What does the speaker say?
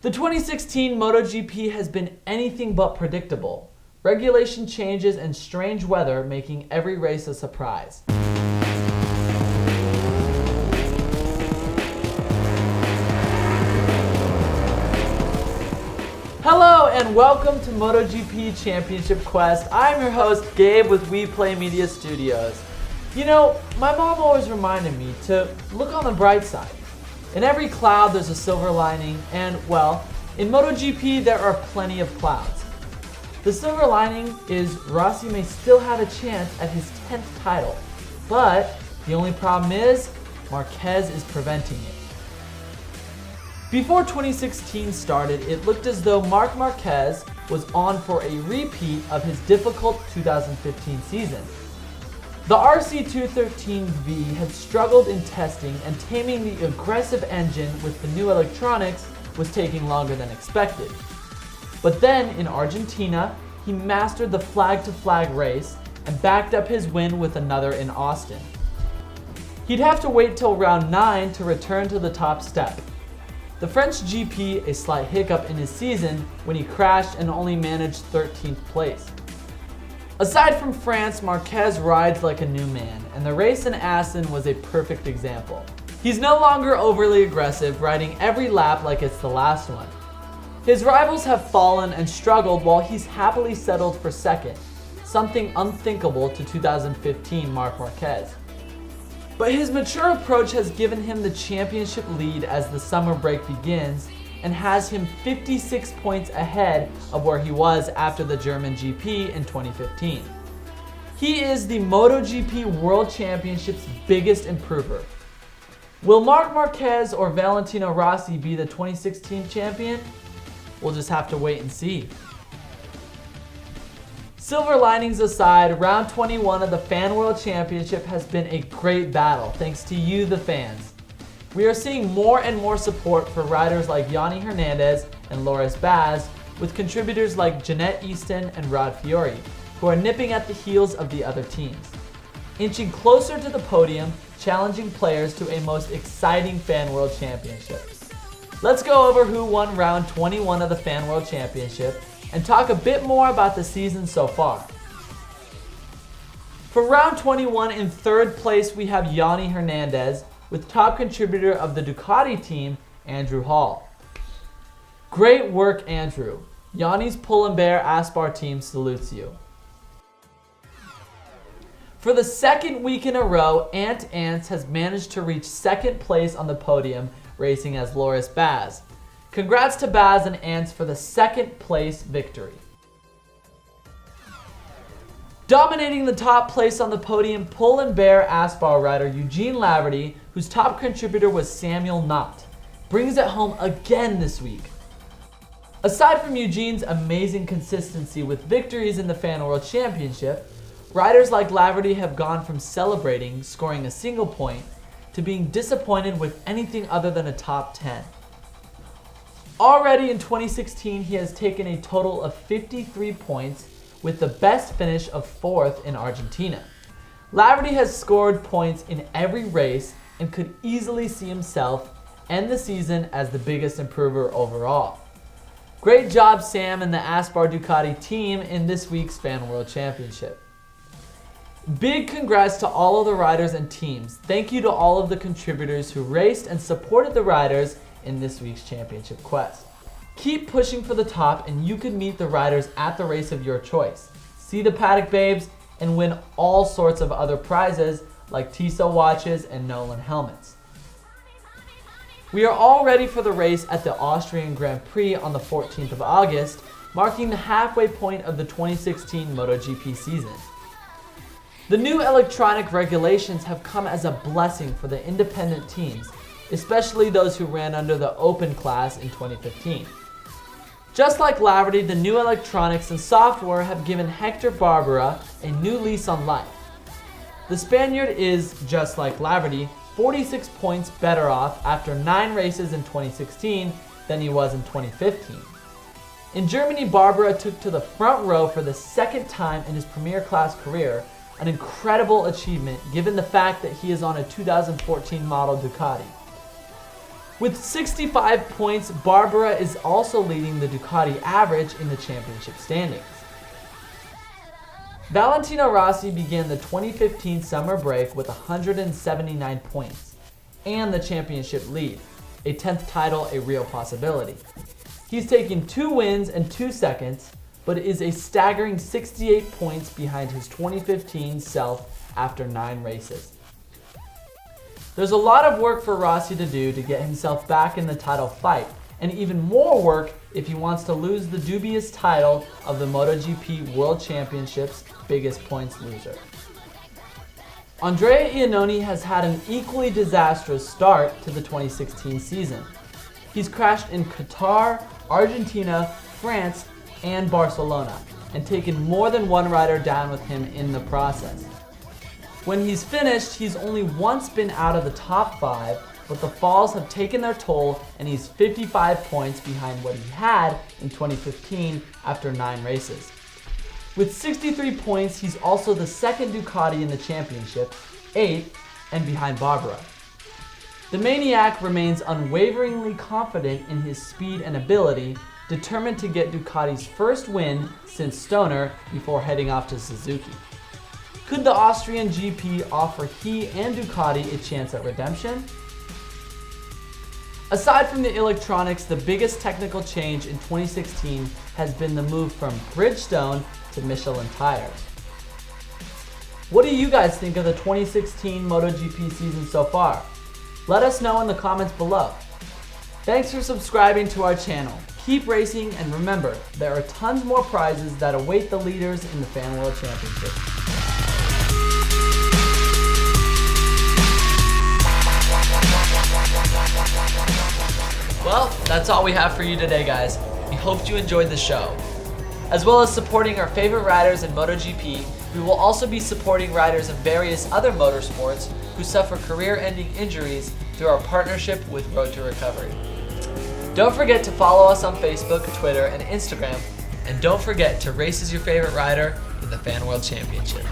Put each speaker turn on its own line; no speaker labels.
The 2016 MotoGP has been anything but predictable. Regulation changes and strange weather making every race a surprise. Hello and welcome to MotoGP Championship Quest. I'm your host Gabe with We Play Media Studios. You know, my mom always reminded me to look on the bright side. In every cloud there's a silver lining, and well, in MotoGP there are plenty of clouds. The silver lining is Rossi may still have a chance at his 10th title, but the only problem is Marquez is preventing it. Before 2016 started, it looked as though Marc Marquez was on for a repeat of his difficult 2015 season. The RC213V had struggled in testing, and taming the aggressive engine with the new electronics was taking longer than expected. But then in Argentina, he mastered the flag-to-flag race and backed up his win with another in Austin. He'd have to wait till round 9 to return to the top step. The French GP a slight hiccup in his season when he crashed and only managed 13th place. Aside from France, Marquez rides like a new man, and the race in Assen was a perfect example. He's no longer overly aggressive, riding every lap like it's the last one. His rivals have fallen and struggled while he's happily settled for second, something unthinkable to 2015 Marc Marquez. But his mature approach has given him the championship lead as the summer break begins, and has him 56 points ahead of where he was after the German GP in 2015. He is the MotoGP World Championship's biggest improver. Will Marc Marquez or Valentino Rossi be the 2016 champion? We'll just have to wait and see. Silver linings aside, round 21 of the Fan World Championship has been a great battle thanks to you, the fans. We are seeing more and more support for riders like Yanni Hernandez and Loris Baz, with contributors like Jeanette Easton and Rod Fiore, who are nipping at the heels of the other teams, inching closer to the podium, challenging players to a most exciting Fan World Championship. Let's go over who won round 21 of the Fan World Championship and talk a bit more about the season so far. For round 21, in third place we have Yanni Hernandez, with top contributor of the Ducati team, Andrew Hall. Great work, Andrew. Yanni's Pull&Bear Aspar team salutes you. For the second week in a row, Ant Ants has managed to reach second place on the podium, racing as Loris Baz. Congrats to Baz and Ants for the second place victory. Dominating the top place on the podium, Pull&Bear Aspar rider Eugene Laverty, whose top contributor was Samuel Knott, brings it home again this week. Aside from Eugene's amazing consistency with victories in the Fan World Championship, riders like Laverty have gone from celebrating scoring a single point to being disappointed with anything other than a top 10. Already in 2016, he has taken a total of 53 points, with the best finish of 4th in Argentina. Laverty has scored points in every race and could easily see himself end the season as the biggest improver overall. Great job, Sam and the Aspar Ducati team in this week's Fan World Championship. Big congrats to all of the riders and teams. Thank you to all of the contributors who raced and supported the riders in this week's championship quest. Keep pushing for the top and you can meet the riders at the race of your choice, see the paddock babes, and win all sorts of other prizes like Tissot watches and Nolan helmets. We are all ready for the race at the Austrian Grand Prix on the 14th of August, marking the halfway point of the 2016 MotoGP season. The new electronic regulations have come as a blessing for the independent teams, especially those who ran under the open class in 2015. Just like Laverty, the new electronics and software have given Hector Barbera a new lease on life. The Spaniard is, just like Laverty, 46 points better off after 9 races in 2016 than he was in 2015. In Germany, Barbera took to the front row for the second time in his Premier Class career, an incredible achievement given the fact that he is on a 2014 model Ducati. With 65 points, Barbara is also leading the Ducati average in the championship standings. Valentino Rossi began the 2015 summer break with 179 points and the championship lead, a 10th title a real possibility. He's taken 2 wins and 2 seconds, but is a staggering 68 points behind his 2015 self after 9 races. There's a lot of work for Rossi to do to get himself back in the title fight, and even more work if he wants to lose the dubious title of the MotoGP World Championship's biggest points loser. Andrea Iannone has had an equally disastrous start to the 2016 season. He's crashed in Qatar, Argentina, France, and Barcelona, and taken more than one rider down with him in the process. When he's finished, he's only once been out of the top 5, but the falls have taken their toll and he's 55 points behind what he had in 2015 after 9 races. With 63 points, he's also the second Ducati in the championship, 8th, and behind Barbara. The Maniac remains unwaveringly confident in his speed and ability, determined to get Ducati's first win since Stoner before heading off to Suzuki. Could the Austrian GP offer he and Ducati a chance at redemption? Aside from the electronics, the biggest technical change in 2016 has been the move from Bridgestone to Michelin tires. What do you guys think of the 2016 MotoGP season so far? Let us know in the comments below. Thanks for subscribing to our channel. Keep racing, and remember, there are tons more prizes that await the leaders in the Fan World Championship. Well, that's all we have for you today, guys. We hope you enjoyed the show. As well as supporting our favorite riders in MotoGP, we will also be supporting riders of various other motorsports who suffer career-ending injuries through our partnership with Road to Recovery. Don't forget to follow us on Facebook, Twitter, and Instagram, and don't forget to race as your favorite rider in the Fan World Championship.